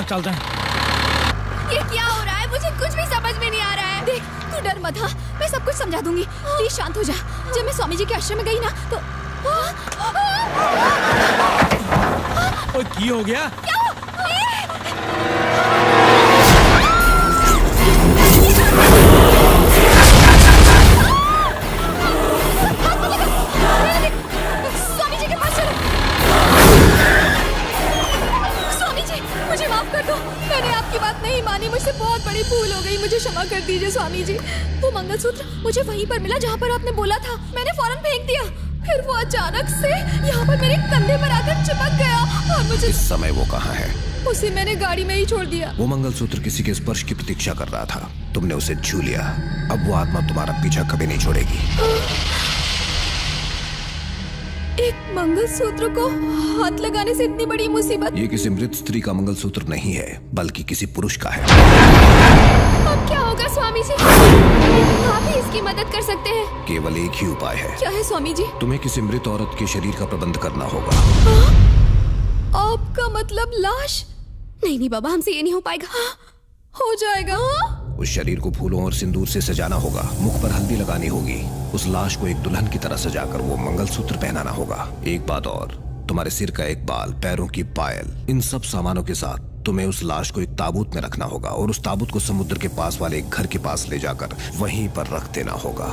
चलते हैं। ये क्या हो रहा है? मुझे कुछ भी समझ में नहीं आ रहा है। देख, तू डर मत, हाँ? मैं सब कुछ समझा दूंगी। प्लीज शांत हो जा। जब मैं स्वामी जी के आश्रम में गई ना तो ओए, की हो गया? स्वामी जी के पास चलो। स्वामी जी, मुझे माफ कर दो। मैंने आपकी बात नहीं मानी, मुझसे बहुत बड़ी भूल हो गई। मुझे क्षमा कर दीजिए स्वामी जी। वो मंगलसूत्र मुझे वहीं पर मिला जहाँ पर आपने बोला था। मैंने फौरन फेंक दिया। फिर वो अचानक से यहाँ पर मेरे कंधे पर आकर चिपक गया और मुझे इस समय वो कहाँ है? उसे मैंने गाड़ी में ही छोड़ दिया। वो मंगलसूत्र किसी के स्पर्श की प्रतीक्षा कर रहा था। तुमने उसे छू लिया। अब वो आत्मा तुम्हारा पीछा कभी नहीं छोड़ेगी। एक मंगलसूत्र को हाथ लगाने से इतनी बड़ी मुसीबत। ये किसी मृत स्त्री का मंगलसूत्र नहीं है, बल्कि किसी पुरुष का है। अब क्या होगा स्वामी जी? आप ही इसकी मदद कर सकते हैं। केवल एक ही उपाय है। क्या है स्वामी जी? तुम्हें किसी मृत औरत के शरीर का प्रबंध करना होगा। आपका मतलब लाश? नहीं नहीं बाबा, हमसे ये नहीं हो पाएगा। हो जाएगा। उस शरीर को फूलों और सिंदूर से सजाना होगा। मुख पर हल्दी लगानी होगी। उस लाश को एक दुल्हन की तरह सजाकर वो मंगलसूत्र पहनाना होगा। एक बात और, तुम्हारे सिर का एक बाल, पैरों की पायल, इन सब सामानों के साथ तुम्हें उस लाश को एक ताबूत में रखना होगा और उस ताबूत को समुद्र के पास वाले एक घर के पास ले जाकर वहीं पर रख देना होगा।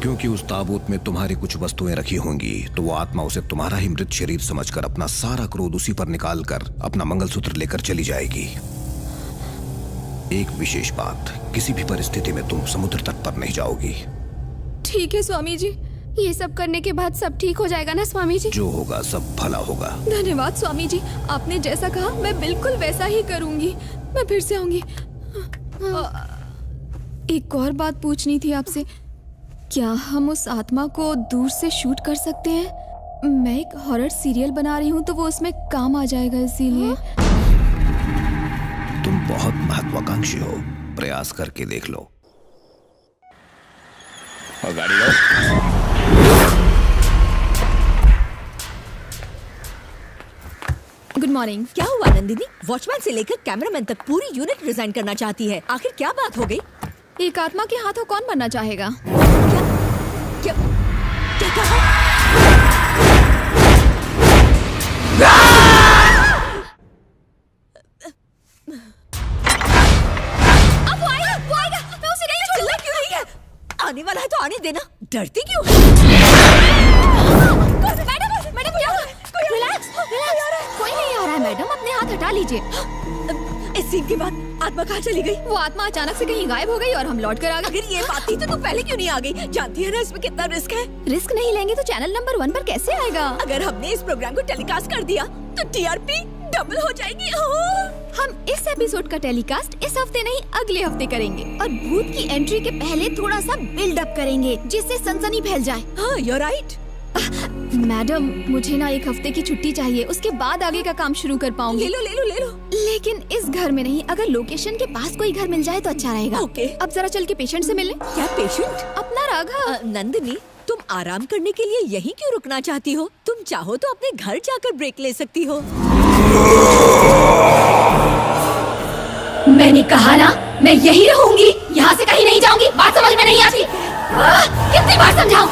क्योंकि उस ताबूत में तुम्हारी कुछ वस्तुएं रखी होंगी, तो वो आत्मा उसे तुम्हारा ही मृत शरीर समझकर अपना सारा क्रोध उसी पर निकाल कर अपना मंगलसूत्र लेकर चली जाएगी। एक विशेष बात, किसी भी परिस्थिति में तुम समुद्र तट पर नहीं जाओगी। ठीक है स्वामी जी। ये सब करने के बाद सब ठीक हो जाएगा ना स्वामी जी? जो होगा सब भला होगा। धन्यवाद स्वामी जी। आपने जैसा कहा मैं बिल्कुल वैसा ही करूंगी। मैं फिर से आऊंगी। एक और बात पूछनी थी आपसे। क्या हम उस आत्मा को दूर से शूट कर सकते हैं? मैं एक हॉरर सीरियल बना रही हूँ तो वो उसमें काम आ जाएगा, इसीलिए। तुम बहुत महत्वाकांक्षी हो, प्रयास करके देख लो। और गाड़ी लो। Good morning. क्या हुआ नंदिनी? वॉचमैन से लेकर कैमरामैन तक पूरी यूनिट रिजाइन करना चाहती है। आखिर क्या बात हो गई? एक आत्मा के हाथों कौन बनना चाहेगा? क्या क्या कहा? अब वो आएगा। मैं उसे नहीं छोड़ूंगी। चिल्ला क्यों रही है? आने वाला है तो आने देना। डरती क्यों है? मैडम क्या हुआ? रिलैक्स। कोई नहीं आ रहा है मैडम, अपने हाथ हटा लीजिए। इस सीन के बाद आत्मा कहाँ चली गई? वो आत्मा अचानक से कहीं गायब हो गई और हम लौट कर आ गए। अगर ये बात थी तो तू पहले क्यों नहीं आ गई? जानती है ना इसमें कितना रिस्क है। रिस्क नहीं लेंगे तो चैनल नंबर 1 पर कैसे आएगा? अगर हमने इस प्रोग्राम को टेलीकास्ट कर दिया तो टीआरपी डबल हो जाएगी। हम इस एपिसोड का टेलीकास्ट इस हफ्ते नहीं अगले हफ्ते करेंगे और भूत की एंट्री के पहले थोड़ा सा बिल्डअप करेंगे जिससे सनसनी फैल जाए। हाँ, यू आर राइट। मैडम, मुझे ना एक हफ्ते की छुट्टी चाहिए, उसके बाद आगे का काम शुरू कर पाऊंगी। ले लो। लेकिन इस घर में नहीं, अगर लोकेशन के पास कोई घर मिल जाए तो अच्छा रहेगा। ओके। अब जरा चल के पेशेंट से मिलने। क्या पेशेंट? अपना राघव। नंदिनी, तुम आराम करने के लिए यहीं क्यों रुकना चाहती हो? तुम चाहो तो अपने घर जाकर ब्रेक ले सकती हो। मैंने कहा ना, मैं यही रहूंगी, यहाँ से कहीं नहीं जाऊंगी। बात समझ में नहीं आती? कितनी बार समझाऊं?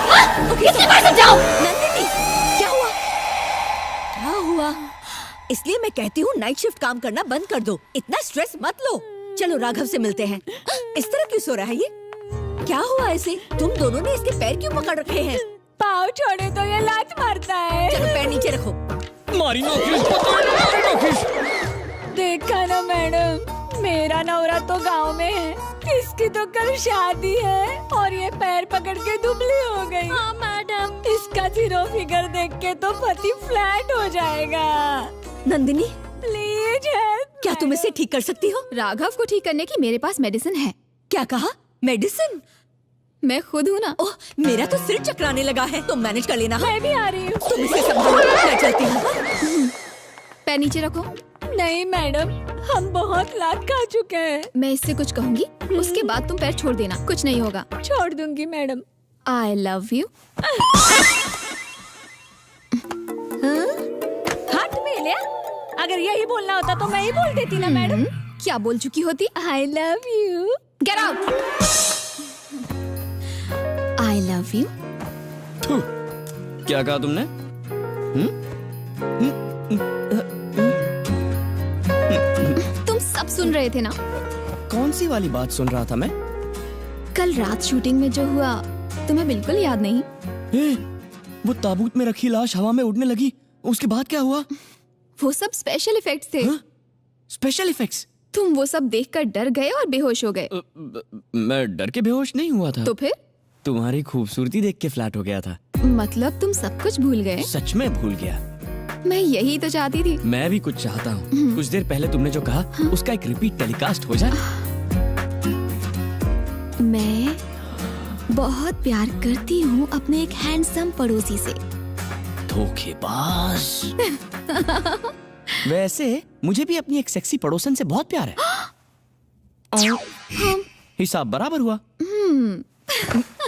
कितनी बार समझाऊं? नंदिनी, क्या हुआ? क्या हुआ? इसलिए मैं कहती हूँ नाइट शिफ्ट काम करना बंद कर दो। इतना स्ट्रेस मत लो। चलो राघव से मिलते हैं। इस तरह क्यों सो रहा है ये? क्या हुआ ऐसे? तुम दोनों ने इसके पैर क्यों पकड़ रखे हैं? पाँव छोड़े तो ये लात मारता है। चलो पैर नीचे रखो। मारी नौकरी। देखा ना मैडम, मेरा नौरा तो गांव में है, इसकी तो कल शादी है और ये पैर पकड़ के दुबली हो गई। हाँ मैडम। इसका जीरो फिगर देख के तो पति फ्लैट हो जाएगा। Nandini, please help. क्या तुम इसे ठीक कर सकती हो? राघव को ठीक करने की मेरे पास मेडिसिन है। क्या कहा? मेडिसिन? मैं खुद हूँ ना। ओह, मेरा तो सिर चकराने लगा है। तुम मैनेज कर लेना। मैं भी आ रही हूँ। तुम इसे संभालो, मैं चलती हूँ। पैर नीचे रखो। नहीं मैडम, हम बहुत लात खा चुके हैं। मैं इससे कुछ कहूँगी, उसके बाद तुम पैर छोड़ देना, कुछ नहीं होगा। छोड़ दूंगी मैडम। I love you। हाथ में लिया। अगर यही बोलना होता तो मैं ही बोल देती ना मैडम। क्या बोल चुकी होती? I love you. Get out. I love you. थू, क्या कहा तुमने? तुम सब सुन रहे थे ना? कौन सी वाली बात सुन रहा था मैं? कल रात शूटिंग में जो हुआ तुम्हें बिल्कुल याद नहीं? वो ताबूत में रखी लाश हवा में उड़ने लगी, उसके बाद क्या हुआ? वो सब स्पेशल इफेक्ट्स थे। Special effects? तुम वो सब देखकर डर गए और बेहोश हो गए। मैं डर के बेहोश नहीं हुआ था। तो फिर? तुम्हारी खूबसूरती देख के फ्लैट हो गया था। मतलब तुम सब कुछ भूल गए? सच में भूल गया। मैं यही तो चाहती थी। मैं भी कुछ चाहता हूँ। कुछ देर पहले तुमने जो कहा उसका एक रिपीट टेलीकास्ट हो जाए। मैं बहुत प्यार करती हूँ अपने एक हैंडसम पड़ोसी से। धोखेबाज। वैसे मुझे भी अपनी एक सेक्सी पड़ोसन से बहुत प्यार है। हिसाब बराबर हुआ।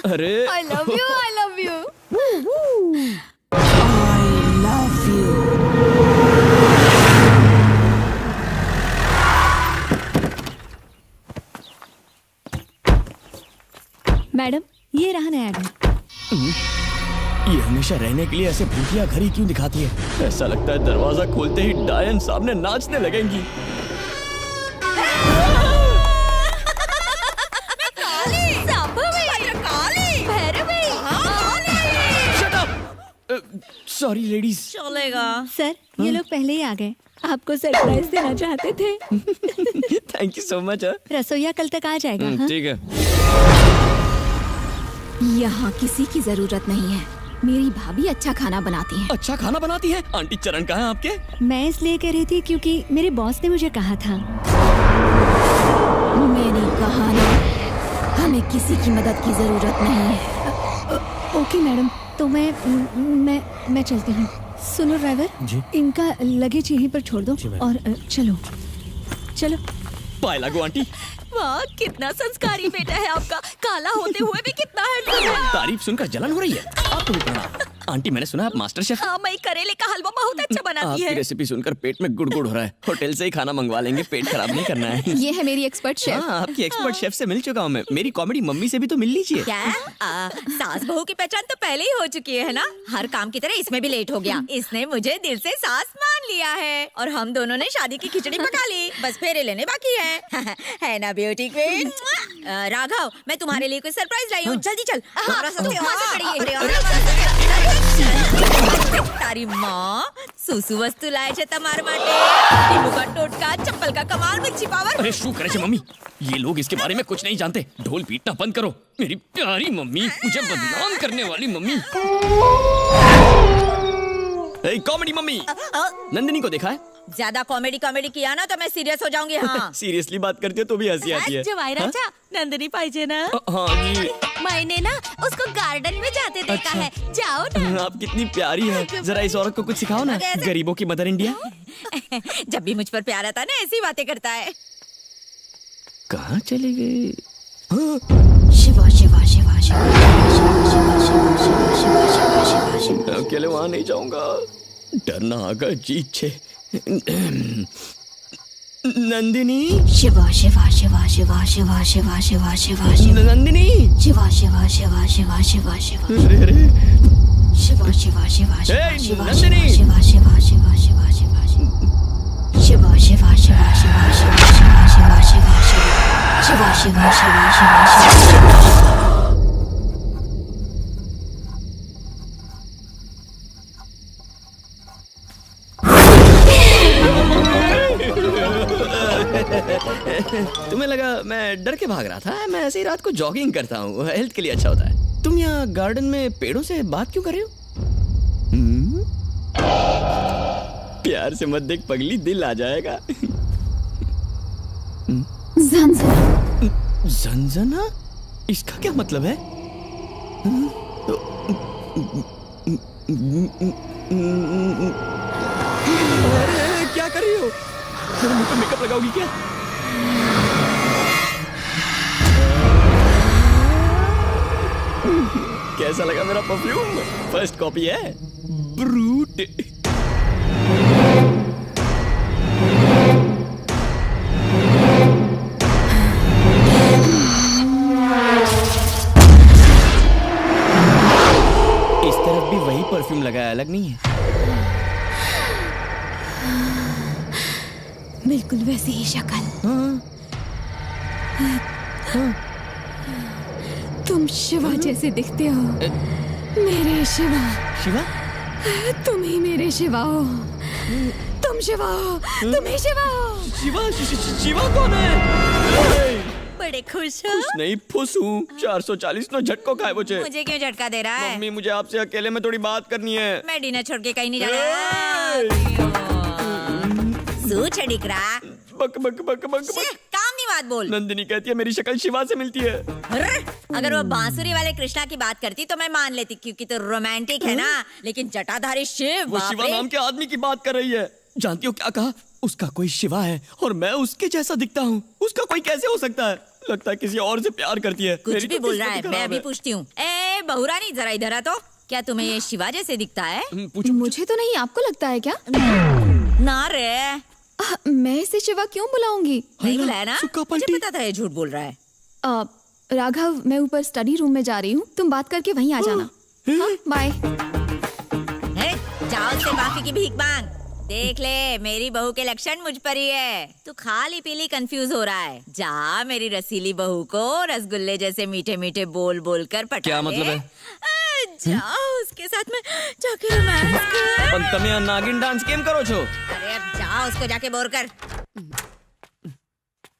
अरे I love you, I love you. Madam ये रहा नया एड। ये हमेशा रहने के लिए ऐसे भूतिया घर ही क्यों दिखाती है? ऐसा लगता है दरवाजा खोलते ही डायन सामने नाचने लगेंगी। Sorry ladies. चलेगा। सर ये लोग पहले ही आ गए, आपको सरप्राइज देना चाहते थे। Thank you so much. रसोईया कल तक आ जाएगा। हाँ? ठीक है। यहाँ किसी की जरूरत नहीं है। मेरी भाभी अच्छा खाना बनाती है। अच्छा खाना बनाती है? आंटी चरण कहाँ है आपके? मैं इसलिए कह रही थी क्योंकि मेरे बॉस ने मुझे कहा था। मैंने कहा ना, हमें किसी की मदद की जरूरत नहीं है। ओके मैडम, तो मैं चलती हूँ। सुनो ड्राइवर जी? इनका लगेज यहीं पर छोड़ दो और चलो चलो। पाए लागो आंटी। वाह कितना संस्कारी बेटा है आपका, काला होते हुए भी कितना हैंडसम है। तारीफ सुनकर जलन हो रही है। आपको भी प्रणाम। आंटी मैंने सुना आप मास्टर शेफ। हाँ मैं करेले का हलवा बहुत अच्छा बनाती आपकी है। रेसिपी सुनकर पेट में गुड़गुड़ हो रहा है। होटल से ही खाना मंगवा लेंगे, पेट खराब नहीं करना है। ये है मेरी एक्सपर्ट शेफ। हाँ, आपकी एक्सपर्ट शेफ से मिल चुका हूँ मैं। मेरी कॉमेडी मम्मी से भी तो मिल लीजिए। क्या सास बहू की पहचान तो पहले ही हो चुकी है ना। हर काम की तरह इसमें भी लेट हो गया। इसने मुझे दिल से सास मान लिया है और हम दोनों ने शादी की खिचड़ी पका ली, बस फेरे लेने बाकी है ना ब्यूटी क्वीन। राघव मैं तुम्हारे लिए कोई सरप्राइज लाई हूँ, जल्दी चल। તારી માં સુસુ વસ્તુ લાય છે તમાર માટે। ટીમુ का टोटका, चप्पल का कमाल, मिर्ची पावर। अरे शू करे छे मम्मी, ये लोग इसके बारे में कुछ नहीं जानते। ढोल पीटना बंद करो। मेरी प्यारी मम्मी, मुझे बदनाम करने वाली मम्मी। कॉमेडी मम्मी, नंदिनी को देखा है? ज्यादा कॉमेडी किया ना तो मैं सीरियस हो जाऊंगी। हाँ सीरियसली बात करती हो तो भी हंसी आती है। जवाई राजा नंदिनी पाइजे ना। हाँ जी। मैंने ना उसको गार्डन में जाते देखा है, जाओ ना। आप कितनी प्यारी है। जरा इस औरत को कुछ सिखाओ ना। गरीबों की मदर इंडिया। जब भी मुझ पर प्यार आता ना ऐसी बातें करता है। कहाँ चली गई? शिवा शिवा शिवा शिवा शिवा शिवा शिवा शिवा शिवा शिवा शिवा शिवा। मैं अकेले वहाँ नहीं जाऊंगा। डरना आगा जीत छे। नंदिनी, शिवा शिवा शिवा शिवा शिवा शिवा शिवा शिवा शिवा। नंदिनी, शिवा शिवा शिवा शिवा शिवा शिवा अरे अरे शिवा शिवा शिवा शिवा ए, शिवा नंदिनी! शिवा शिवा शिवा शिवा शिवा शिवा शिवा शिवा शिवा शिवा शिवा शिवा शिवा शिवा शिवा शिवा शिवा शिवा। तुम्हें लगा मैं डर के भाग रहा था? मैं ऐसे ही रात को जॉगिंग करता हूँ, हेल्थ के लिए अच्छा होता है। तुम यहाँ गार्डन में पेड़ों से बात क्यों कर रहे हो? प्यार से मत देख पगली, दिल आ जाएगा। ज़ंज़ना? इसका क्या मतलब है? अरे क्या कर रही हो? मेरे मुंह पे मेकअप लगाओगी क्या? कैसा लगा मेरा परफ्यूम? फर्स्ट कॉपी है। ब्रूट। जैसी ही शक्ल। तुम शिवा जैसे दिखते हो, मेरे शिवा। शिवा? तुम ही मेरे शिवा हो। तुम शिवा हो, तुम ही शिवा हो। शिवा कौन है? बड़े खुश हो? खुश नहीं, फुस हूँ। 440 नो झटको खाए मुझे। मुझे क्यों झटका दे रहा है? मम्मी, मुझे आपसे अकेले में थोड़ी बात करनी है। मैं डिनर छोड़ के कहीं नहीं जा रहा। बक बक बक बक शी, बक। काम नहीं बात बोल। नंदिनी कहती है मेरी शक्ल शिवा से मिलती है। अगर वो बांसुरी वाले कृष्णा की बात करती तो मैं मान लेती, क्योंकि तो रोमांटिक है ना। लेकिन जटाधारी शिव, वो शिवा नाम के आदमी की बात कर रही है। जानती हो क्या कहा? उसका कोई शिवा है और मैं उसके जैसा दिखता हूँ। उसका कोई कैसे हो सकता है? लगता है किसी और से प्यार करती है। कुछ मेरी भी तो बोल रहा है। किस्मत मैं खराब अभी है। पूछती हूँ। ए बहुरानी, जरा इधर आ तो। क्या तुम्हें ये शिवा जैसे दिखता है? पूछो। मुझे तो नहीं, आपको लगता है क्या? ना रे, मैं इसे शिवा क्यों बुलाऊंगी? नहीं बुलाया ना? सुक्का मुझे पंटी। पता था ये झूठ बोल रहा है। राघव, मैं ऊपर स्टडी रूम में जा रही हूँ, तुम बात करके वहीं आ जाना। हाँ, बाय। अरे जाओ से माफी की भीख मांग। देख ले, मेरी बहू के लक्षण मुझ पर ही है। तू खाली पीली कंफ्यूज हो रहा है। जा मेरी रसीली बहू को रसगुल्ले जैसे मीठे मीठे बोल बोल कर पटा क्या मतलब ले। है? जाओ उसके साथ में जाके रोमांस कर। पण તમે આ નાગિન ડાન્સ કેમ કરો છો? अरे अब जाओ उसको जाके बोर कर।